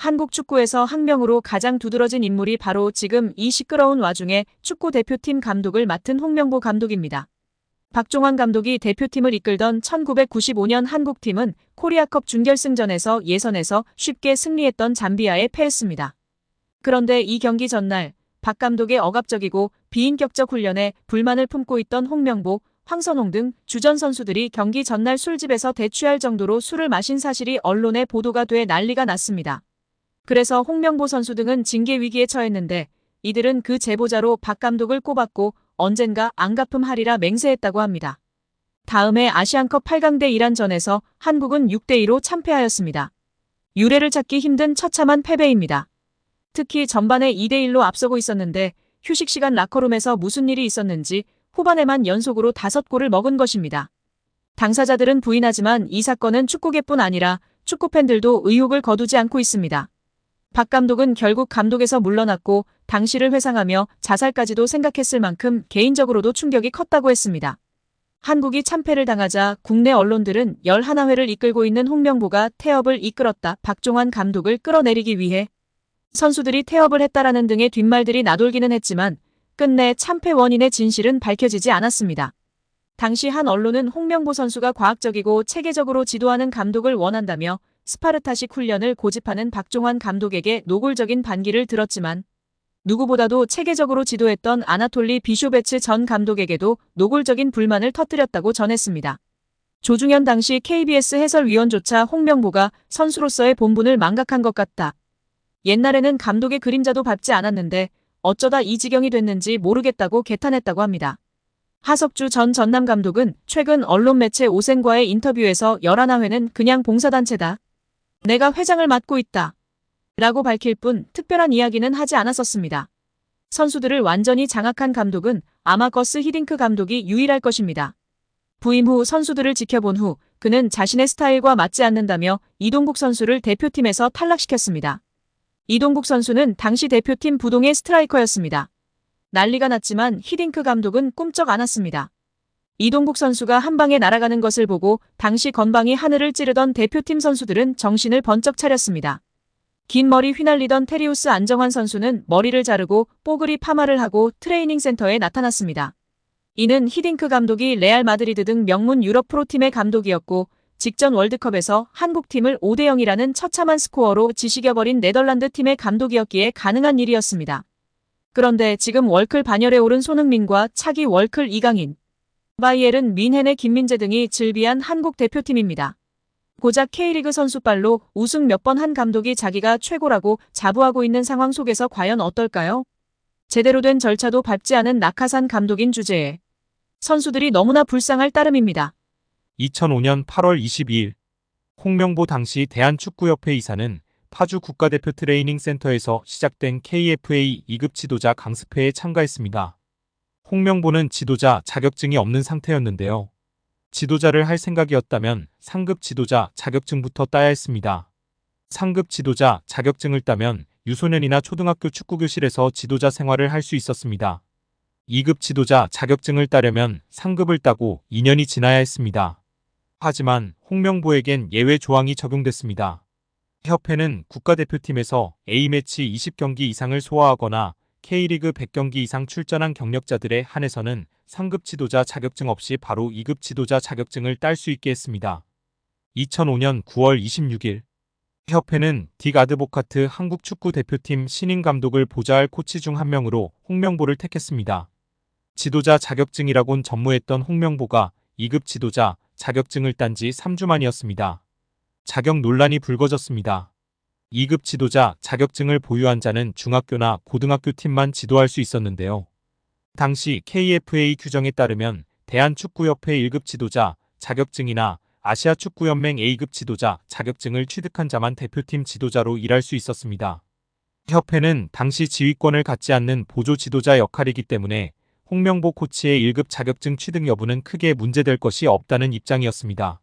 한국 축구에서 학명으로 가장 두드러진 인물이 바로 지금 이 시끄러운 와중에 축구 대표팀 감독을 맡은 홍명보 감독입니다. 박종환 감독이 대표팀을 이끌던 1995년 한국팀은 코리아컵 준결승전에서 예선에서 쉽게 승리했던 잠비아에 패했습니다. 그런데 이 경기 전날 박 감독의 억압적이고 비인격적 훈련에 불만을 품고 있던 홍명보, 황선홍 등 주전 선수들이 경기 전날 술집에서 대취할 정도로 술을 마신 사실이 언론에 보도가 돼 난리가 났습니다. 그래서 홍명보 선수 등은 징계 위기에 처했는데 이들은 그 제보자로 박 감독을 꼽았고 언젠가 안갚음하리라 맹세했다고 합니다. 다음해 아시안컵 8강대 이란전에서 한국은 6대2로 참패하였습니다. 유례를 찾기 힘든 처참한 패배입니다. 특히 전반에 2대1로 앞서고 있었는데 휴식 시간 라커룸에서 무슨 일이 있었는지 후반에만 연속으로 5골을 먹은 것입니다. 당사자들은 부인하지만 이 사건은 축구계뿐 아니라 축구팬들도 의혹을 거두지 않고 있습니다. 박 감독은 결국 감독에서 물러났고 당시를 회상하며 자살까지도 생각했을 만큼 개인적으로도 충격이 컸다고 했습니다. 한국이 참패를 당하자 국내 언론들은 11회를 이끌고 있는 홍명보가 태업을 이끌었다. 박종환 감독을 끌어내리기 위해 선수들이 태업을 했다라는 등의 뒷말들이 나돌기는 했지만 끝내 참패 원인의 진실은 밝혀지지 않았습니다. 당시 한 언론은 홍명보 선수가 과학적이고 체계적으로 지도하는 감독을 원한다며 스파르타식 훈련을 고집하는 박종환 감독에게 노골적인 반기를 들었지만 누구보다도 체계적으로 지도했던 아나톨리 비쇼베츠 전 감독에게도 노골적인 불만을 터뜨렸다고 전했습니다. 조중현 당시 KBS 해설위원조차 홍명보가 선수로서의 본분을 망각한 것 같다. 옛날에는 감독의 그림자도 밟지 않았는데 어쩌다 이 지경이 됐는지 모르겠다고 개탄했다고 합니다. 하석주 전 전남 감독은 최근 언론 매체 오센과의 인터뷰에서 11회는 그냥 봉사단체다. 내가 회장을 맡고 있다. 라고 밝힐 뿐 특별한 이야기는 하지 않았었습니다. 선수들을 완전히 장악한 감독은 아마 거스 히딩크 감독이 유일할 것입니다. 부임 후 선수들을 지켜본 후 그는 자신의 스타일과 맞지 않는다며 이동국 선수를 대표팀에서 탈락시켰습니다. 이동국 선수는 당시 대표팀 부동의 스트라이커였습니다. 난리가 났지만 히딩크 감독은 꿈쩍 않았습니다. 이동국 선수가 한 방에 날아가는 것을 보고 당시 건방이 하늘을 찌르던 대표팀 선수들은 정신을 번쩍 차렸습니다. 긴 머리 휘날리던 테리우스 안정환 선수는 머리를 자르고 뽀글이 파마를 하고 트레이닝 센터에 나타났습니다. 이는 히딩크 감독이 레알 마드리드 등 명문 유럽 프로팀의 감독이었고 직전 월드컵에서 한국팀을 5대0이라는 처참한 스코어로 지식여버린 네덜란드 팀의 감독이었기에 가능한 일이었습니다. 그런데 지금 월클 반열에 오른 손흥민과 차기 월클 이강인, 바이에른 민헨의 김민재 등이 즐비한 한국 대표팀입니다. 고작 K리그 선수빨로 우승 몇 번 한 감독이 자기가 최고라고 자부하고 있는 상황 속에서 과연 어떨까요? 제대로 된 절차도 밟지 않은 낙하산 감독인 주제에 선수들이 너무나 불쌍할 따름입니다. 2005년 8월 22일 홍명보 당시 대한축구협회 이사는 파주 국가대표 트레이닝 센터에서 시작된 KFA 2급 지도자 강습회에 참가했습니다. 홍명보는 지도자 자격증이 없는 상태였는데요. 지도자를 할 생각이었다면 상급 지도자 자격증부터 따야 했습니다. 상급 지도자 자격증을 따면 유소년이나 초등학교 축구교실에서 지도자 생활을 할 수 있었습니다. 2급 지도자 자격증을 따려면 상급을 따고 2년이 지나야 했습니다. 하지만 홍명보에겐 예외 조항이 적용됐습니다. 협회는 국가대표팀에서 A매치 20경기 이상을 소화하거나 K리그 100경기 이상 출전한 경력자들에 한해서는 상급 지도자 자격증 없이 바로 2급 지도자 자격증을 딸 수 있게 했습니다. 2005년 9월 26일 협회는 딕 아드보카트 한국 축구 대표팀 신인 감독을 보좌할 코치 중 한 명으로 홍명보를 택했습니다. 지도자 자격증이라곤 전무했던 홍명보가 2급 지도자 자격증을 딴 지 3주 만이었습니다. 자격 논란이 불거졌습니다. 2급 지도자 자격증을 보유한 자는 중학교나 고등학교 팀만 지도할 수 있었는데요. 당시 KFA 규정에 따르면 대한축구협회 1급 지도자 자격증이나 아시아축구연맹 A급 지도자 자격증을 취득한 자만 대표팀 지도자로 일할 수 있었습니다. 협회는 당시 지휘권을 갖지 않는 보조 지도자 역할이기 때문에 홍명보 코치의 1급 자격증 취득 여부는 크게 문제될 것이 없다는 입장이었습니다.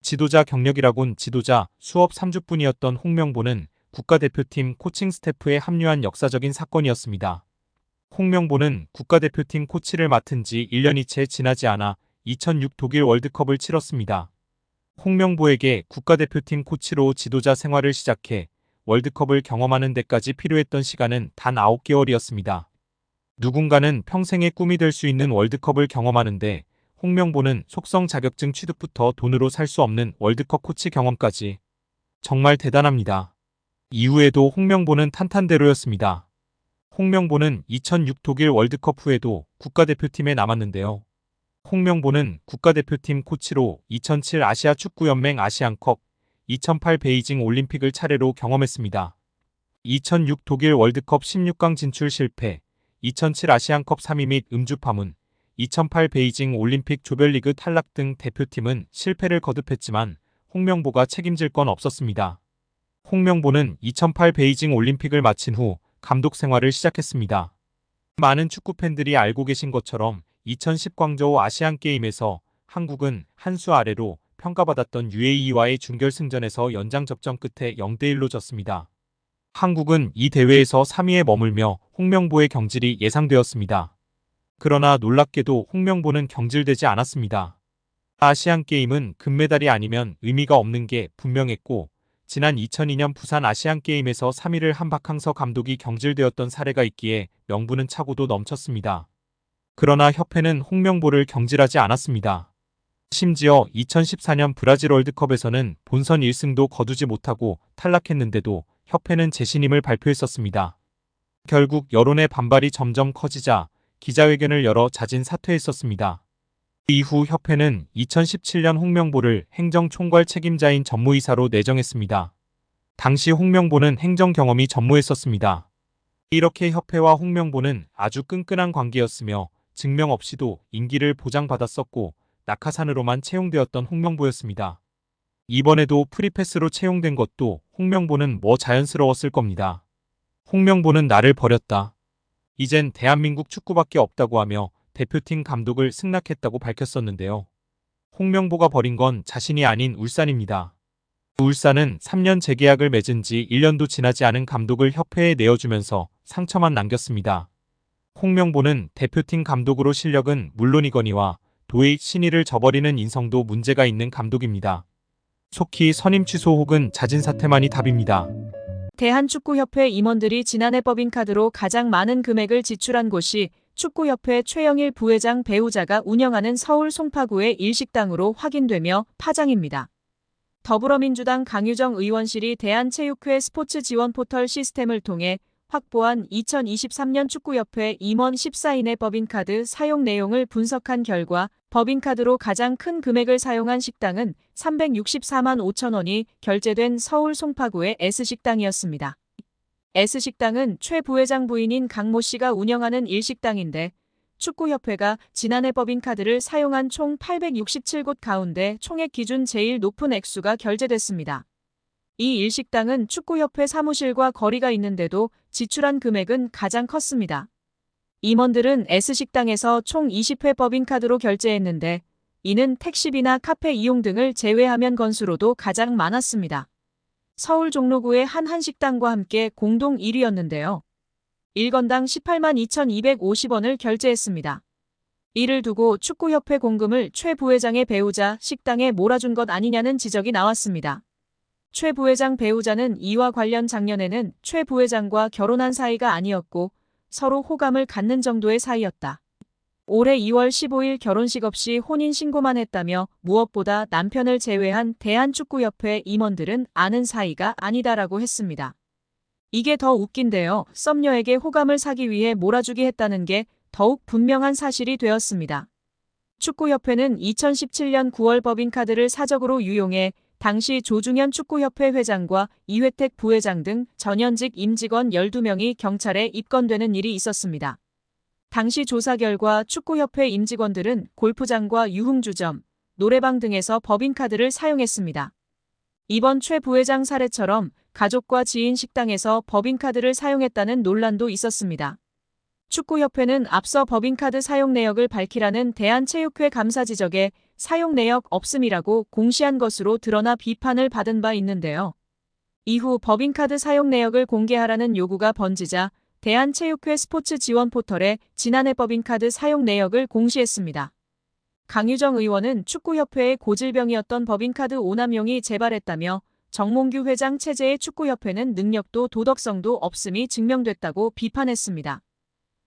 지도자 경력이라곤 지도자 수업 3주뿐이었던 홍명보는 국가대표팀 코칭 스태프에 합류한 역사적인 사건이었습니다. 홍명보는 국가대표팀 코치를 맡은 지 1년이 채 지나지 않아 2006 독일 월드컵을 치렀습니다. 홍명보에게 국가대표팀 코치로 지도자 생활을 시작해 월드컵을 경험하는 데까지 필요했던 시간은 단 9개월이었습니다. 누군가는 평생의 꿈이 될 수 있는 월드컵을 경험하는데 홍명보는 속성 자격증 취득부터 돈으로 살 수 없는 월드컵 코치 경험까지. 정말 대단합니다. 이후에도 홍명보는 탄탄대로였습니다. 홍명보는 2006 독일 월드컵 후에도 국가대표팀에 남았는데요. 홍명보는 국가대표팀 코치로 2007 아시아 축구연맹 아시안컵, 2008 베이징 올림픽을 차례로 경험했습니다. 2006 독일 월드컵 16강 진출 실패, 2007 아시안컵 3위 및 음주 파문, 2008 베이징 올림픽 조별리그 탈락 등 대표팀은 실패를 거듭했지만 홍명보가 책임질 건 없었습니다. 홍명보는 2008 베이징 올림픽을 마친 후 감독 생활을 시작했습니다. 많은 축구 팬들이 알고 계신 것처럼 2010 광저우 아시안게임에서 한국은 한 수 아래로 평가받았던 UAE와의 준결승전에서 연장 접전 끝에 0대1로 졌습니다. 한국은 이 대회에서 3위에 머물며 홍명보의 경질이 예상되었습니다. 그러나 놀랍게도 홍명보는 경질되지 않았습니다. 아시안게임은 금메달이 아니면 의미가 없는 게 분명했고 지난 2002년 부산 아시안게임에서 3위를 한 박항서 감독이 경질되었던 사례가 있기에 명분은 차고도 넘쳤습니다. 그러나 협회는 홍명보를 경질하지 않았습니다. 심지어 2014년 브라질 월드컵에서는 본선 1승도 거두지 못하고 탈락했는데도 협회는 재신임을 발표했었습니다. 결국 여론의 반발이 점점 커지자 기자회견을 열어 자진 사퇴했었습니다. 이후 협회는 2017년 홍명보를 행정총괄 책임자인 전무이사로 내정했습니다. 당시 홍명보는 행정 경험이 전무했었습니다. 이렇게 협회와 홍명보는 아주 끈끈한 관계였으며 증명 없이도 임기를 보장받았었고 낙하산으로만 채용되었던 홍명보였습니다. 이번에도 프리패스로 채용된 것도 홍명보는 뭐 자연스러웠을 겁니다. 홍명보는 나를 버렸다. 이젠 대한민국 축구밖에 없다고 하며 대표팀 감독을 승낙했다고 밝혔었는데요. 홍명보가 버린 건 자신이 아닌 울산입니다. 울산은 3년 재계약을 맺은 지 1년도 지나지 않은 감독을 협회에 내어주면서 상처만 남겼습니다. 홍명보는 대표팀 감독으로 실력은 물론이거니와 도의 신의를 저버리는 인성도 문제가 있는 감독입니다. 속히 선임 취소 혹은 자진 사퇴만이 답입니다. 대한축구협회 임원들이 지난해 법인카드로 가장 많은 금액을 지출한 곳이 축구협회 최영일 부회장 배우자가 운영하는 서울 송파구의 일식당으로 확인되며 파장입니다. 더불어민주당 강유정 의원실이 대한체육회 스포츠 지원 포털 시스템을 통해 확보한 2023년 축구협회 임원 14인의 법인카드 사용 내용을 분석한 결과 법인카드로 가장 큰 금액을 사용한 식당은 364만 5천 원이 결제된 서울 송파구의 S식당이었습니다. S식당은 최 부회장 부인인 강모 씨가 운영하는 일식당인데 축구협회가 지난해 법인카드를 사용한 총 867곳 가운데 총액 기준 제일 높은 액수가 결제됐습니다. 이 일식당은 축구협회 사무실과 거리가 있는데도 지출한 금액은 가장 컸습니다. 임원들은 S식당에서 총 20회 법인카드로 결제했는데 이는 택시비나 카페 이용 등을 제외하면 건수로도 가장 많았습니다. 서울 종로구의 한 한식당과 함께 공동 1위였는데요. 1건당 18만 2,250원을 결제했습니다. 이를 두고 축구협회 공금을 최 부회장의 배우자 식당에 몰아준 것 아니냐는 지적이 나왔습니다. 최 부회장 배우자는 이와 관련 작년에는 최 부회장과 결혼한 사이가 아니었고 서로 호감을 갖는 정도의 사이였다. 올해 2월 15일 결혼식 없이 혼인신고만 했다며 무엇보다 남편을 제외한 대한축구협회 임원들은 아는 사이가 아니다라고 했습니다. 이게 더 웃긴데요. 썸녀에게 호감을 사기 위해 몰아주기 했다는 게 더욱 분명한 사실이 되었습니다. 축구협회는 2017년 9월 법인카드를 사적으로 유용해 당시 조중현 축구협회 회장과 이회택 부회장 등 전현직 임직원 12명이 경찰에 입건되는 일이 있었습니다. 당시 조사 결과 축구협회 임직원들은 골프장과 유흥주점, 노래방 등에서 법인카드를 사용했습니다. 이번 최 부회장 사례처럼 가족과 지인 식당에서 법인카드를 사용했다는 논란도 있었습니다. 축구협회는 앞서 법인카드 사용 내역을 밝히라는 대한체육회 감사 지적에 사용 내역 없음이라고 공시한 것으로 드러나 비판을 받은 바 있는데요. 이후 법인카드 사용 내역을 공개하라는 요구가 번지자 대한체육회 스포츠 지원 포털에 지난해 법인카드 사용 내역을 공시했습니다. 강유정 의원은 축구협회의 고질병이었던 법인카드 오남용이 재발했다며 정몽규 회장 체제의 축구협회는 능력도 도덕성도 없음이 증명됐다고 비판했습니다.